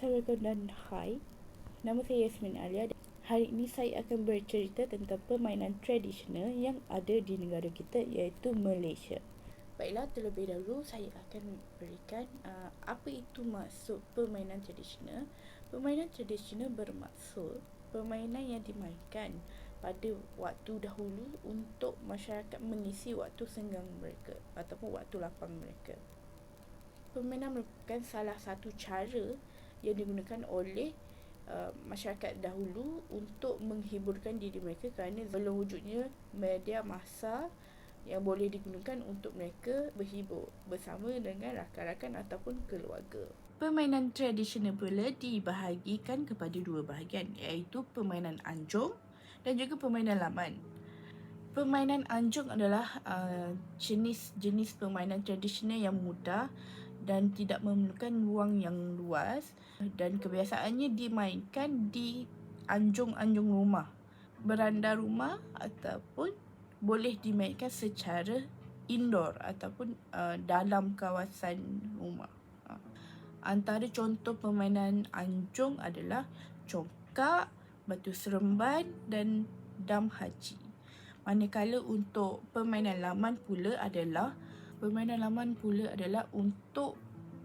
Assalamualaikum dan hai. Nama saya Yasmin Alia. Hari ini saya akan bercerita tentang permainan tradisional yang ada di negara kita, iaitu Malaysia. Baiklah, terlebih dahulu saya akan berikan apa itu maksud permainan tradisional. Permainan tradisional bermaksud permainan yang dimainkan pada waktu dahulu untuk masyarakat mengisi waktu senggang mereka ataupun waktu lapang mereka. Permainan merupakan salah satu cara yang digunakan oleh masyarakat dahulu untuk menghiburkan diri mereka, kerana belum wujudnya media massa yang boleh digunakan untuk mereka berhibur bersama dengan rakan-rakan ataupun keluarga. Permainan tradisional pula dibahagikan kepada dua bahagian, iaitu permainan anjung dan juga permainan laman. Permainan anjung adalah jenis permainan tradisional yang mudah dan tidak memerlukan ruang yang luas, dan kebiasaannya dimainkan di anjung-anjung rumah, beranda rumah, ataupun boleh dimainkan secara indoor ataupun dalam kawasan rumah. Antara contoh permainan anjung adalah congkak, batu seremban dan dam haji. Manakala untuk permainan laman pula adalah untuk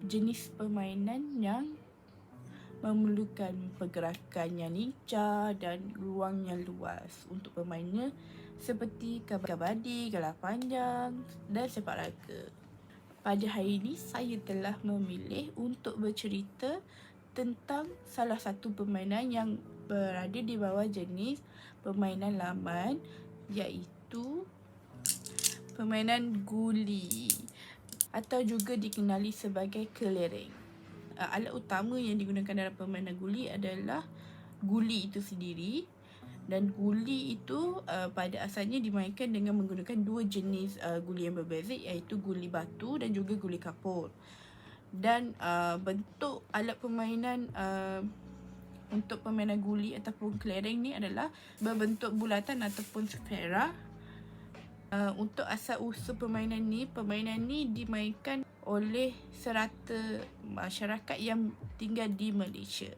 jenis permainan yang memerlukan pergerakan yang lincah dan ruang yang luas untuk bermainnya, seperti kabadi, galah panjang dan sepak raga. Pada hari ini saya telah memilih untuk bercerita tentang salah satu permainan yang berada di bawah jenis permainan laman, iaitu permainan guli atau juga dikenali sebagai kelereng. Alat utama yang digunakan dalam permainan guli adalah guli itu sendiri, dan guli itu pada asalnya dimainkan dengan menggunakan dua jenis guli yang berbeza, iaitu guli batu dan juga guli kapur. Dan bentuk alat permainan untuk permainan guli ataupun kelereng ni adalah berbentuk bulatan ataupun sfera. Untuk asal usul permainan ni dimainkan oleh serata masyarakat yang tinggal di Malaysia.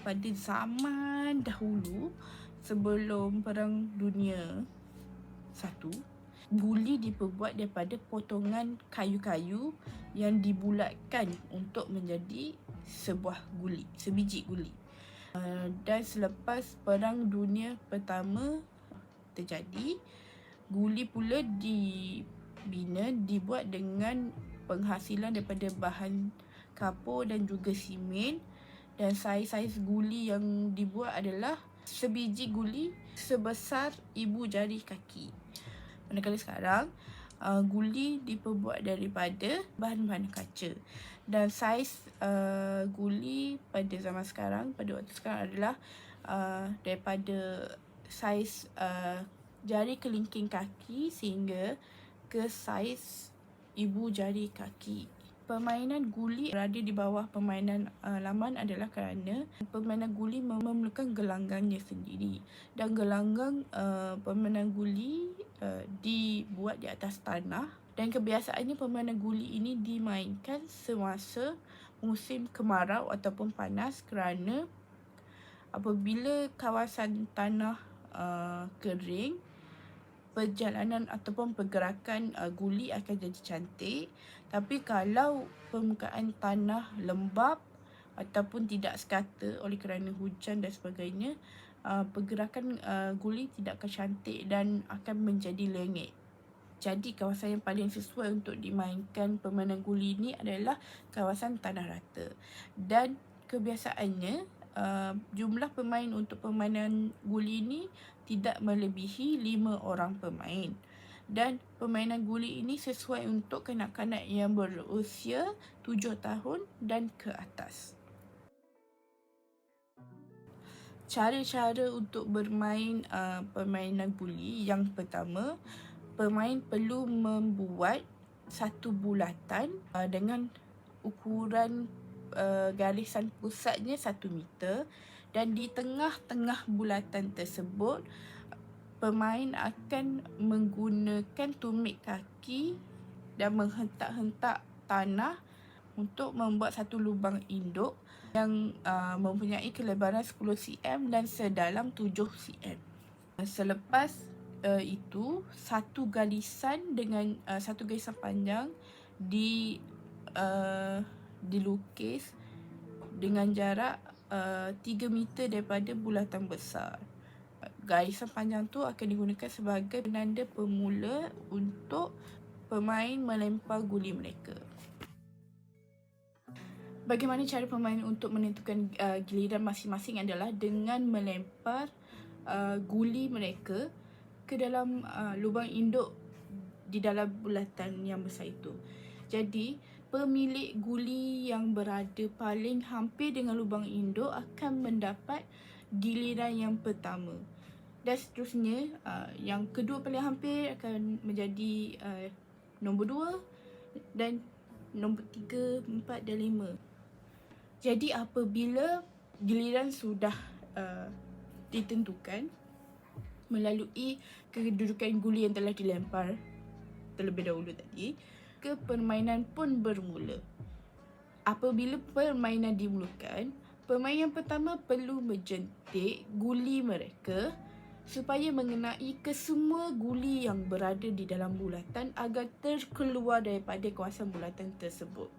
Pada zaman dahulu, sebelum Perang Dunia I, guli diperbuat daripada potongan kayu-kayu yang dibulatkan untuk menjadi sebuah guli, sebiji guli. Dan selepas Perang Dunia Pertama terjadi, guli pula dibuat dengan penghasilan daripada bahan kapur dan juga simen, dan saiz guli yang dibuat adalah sebiji guli sebesar ibu jari kaki. Manakala sekarang guli diperbuat daripada bahan-bahan kaca, dan saiz guli pada zaman sekarang, pada waktu sekarang adalah daripada saiz jari kelingking kaki sehingga ke saiz ibu jari kaki. Permainan guli berada di bawah permainan laman adalah kerana permainan guli memerlukan gelanggangnya sendiri, dan gelanggang permainan guli dibuat di atas tanah, dan kebiasaannya permainan guli ini dimainkan semasa musim kemarau ataupun panas, kerana apabila kawasan tanah kering, perjalanan ataupun pergerakan guli akan jadi cantik. Tapi kalau permukaan tanah lembap ataupun tidak sekata oleh kerana hujan dan sebagainya, pergerakan guli tidak akan cantik dan akan menjadi lengit. Jadi kawasan yang paling sesuai untuk dimainkan permainan guli ini adalah kawasan tanah rata. Dan kebiasaannya jumlah pemain untuk permainan guli ini tidak melebihi 5 orang pemain. Dan permainan guli ini sesuai untuk kanak-kanak yang berusia 7 tahun dan ke atas. Cara-cara untuk bermain permainan guli: yang pertama, pemain perlu membuat satu bulatan dengan ukuran garisan pusatnya 1 meter, dan di tengah-tengah bulatan tersebut pemain akan menggunakan tumit kaki dan menghentak-hentak tanah untuk membuat satu lubang induk yang mempunyai kelebaran 10 cm dan sedalam 7 cm. Selepas itu, satu galisan panjang dilukis dengan jarak 3 meter daripada bulatan besar. Garisan panjang tu akan digunakan sebagai penanda pemula untuk pemain melempar guli mereka. Bagaimana cara pemain untuk menentukan giliran masing-masing adalah dengan melempar guli mereka ke dalam lubang induk di dalam bulatan yang besar itu. Jadi, pemilik guli yang berada paling hampir dengan lubang induk akan mendapat giliran yang pertama. Dan seterusnya, yang kedua paling hampir akan menjadi nombor 2 dan nombor 3, 4 dan 5. Jadi apabila giliran sudah ditentukan melalui kedudukan guli yang telah dilempar terlebih dahulu tadi, permainan pun bermula. Apabila permainan dimulakan, pemain yang pertama perlu menjentik guli mereka supaya mengenai kesemua guli yang berada di dalam bulatan agar terkeluar daripada kawasan bulatan tersebut.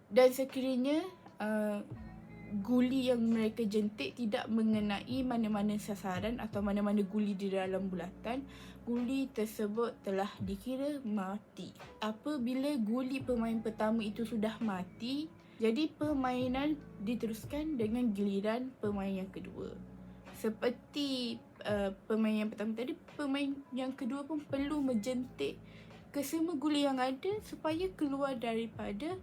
Dan sekiranya guli yang mereka jentik tidak mengenai mana-mana sasaran atau mana-mana guli di dalam bulatan, guli tersebut telah dikira mati. Apabila guli pemain pertama itu sudah mati, jadi permainan diteruskan dengan giliran pemain yang kedua. Seperti pemain yang pertama tadi, pemain yang kedua pun perlu menjentik kesemua guli yang ada supaya keluar daripada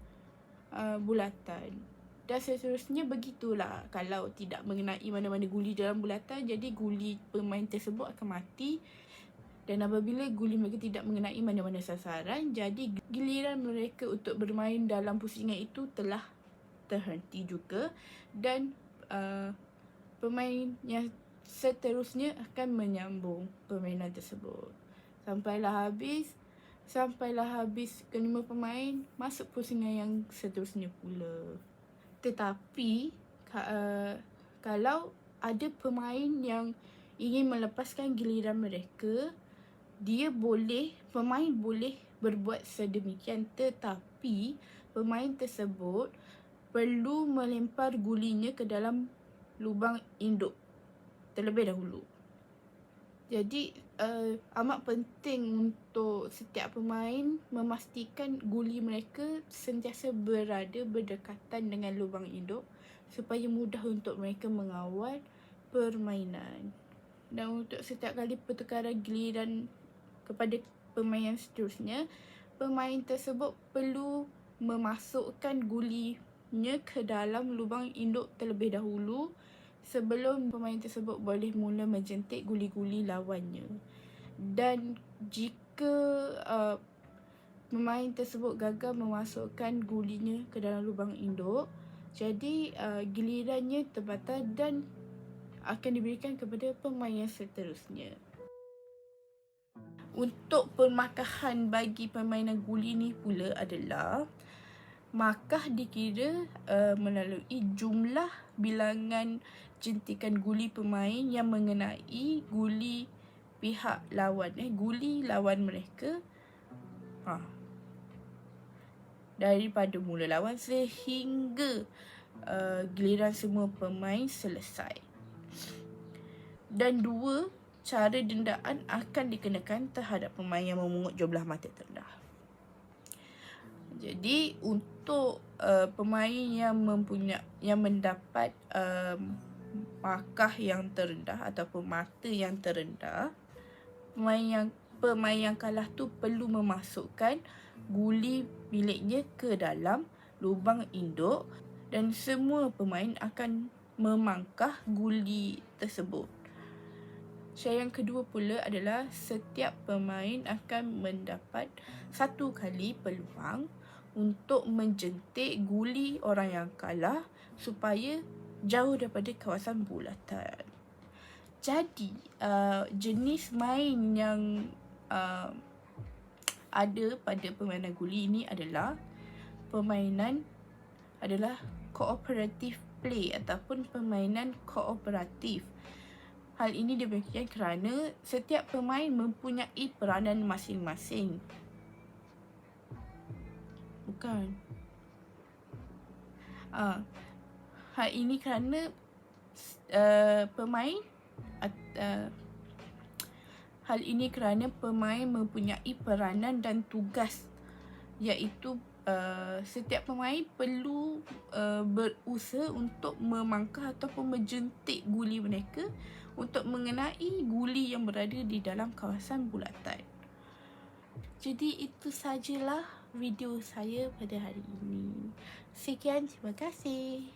bulatan. Dan seterusnya begitulah. Kalau tidak mengenai mana-mana guli dalam bulatan, jadi guli pemain tersebut akan mati. Dan apabila guli mereka tidak mengenai mana-mana sasaran, jadi giliran mereka untuk bermain dalam pusingan itu telah terhenti juga. Dan pemain yang seterusnya akan menyambung permainan tersebut sampailah habis kelima pemain masuk pusingan yang seterusnya pula. Tetapi kalau ada pemain yang ingin melepaskan giliran mereka, pemain boleh berbuat sedemikian, tetapi pemain tersebut perlu melempar gulinya ke dalam lubang induk terlebih dahulu. Jadi amat penting untuk setiap pemain memastikan guli mereka sentiasa berada berdekatan dengan lubang induk supaya mudah untuk mereka mengawal permainan. Dan untuk setiap kali pertukaran giliran kepada pemain yang seterusnya, pemain tersebut perlu memasukkan gulinya ke dalam lubang induk terlebih dahulu sebelum pemain tersebut boleh mula menjentik guli-guli lawannya. Dan jika pemain tersebut gagal memasukkan gulinya ke dalam lubang induk, jadi gilirannya terbatal dan akan diberikan kepada pemain yang seterusnya. Untuk permakahan bagi permainan guli ni pula adalah markah dikira melalui jumlah bilangan jentikan guli pemain yang mengenai guli pihak lawan, guli lawan mereka daripada mula lawan sehingga giliran semua pemain selesai. Dan 2 cara dendaan akan dikenakan terhadap pemain yang memungut jumlah mata terendah. Jadi untuk pemain yang mendapat markah yang terendah ataupun mata yang terendah, pemain yang kalah tu perlu memasukkan guli miliknya ke dalam lubang induk dan semua pemain akan memangkah guli tersebut. Syarat yang kedua pula adalah setiap pemain akan mendapat 1 kali peluang untuk menjentik guli orang yang kalah supaya jauh daripada kawasan bulatan. Jadi jenis main yang ada pada permainan guli ini adalah permainan adalah cooperative play ataupun permainan kooperatif. Hal ini demikian kerana setiap pemain mempunyai peranan masing-masing. Bukan. Hal ini kerana hal ini kerana pemain mempunyai peranan dan tugas, iaitu setiap pemain perlu berusaha untuk memangkah ataupun menjentik guli mereka untuk mengenai guli yang berada di dalam kawasan bulatan. Jadi itu sajalah video saya pada hari ini. Sekian, terima kasih.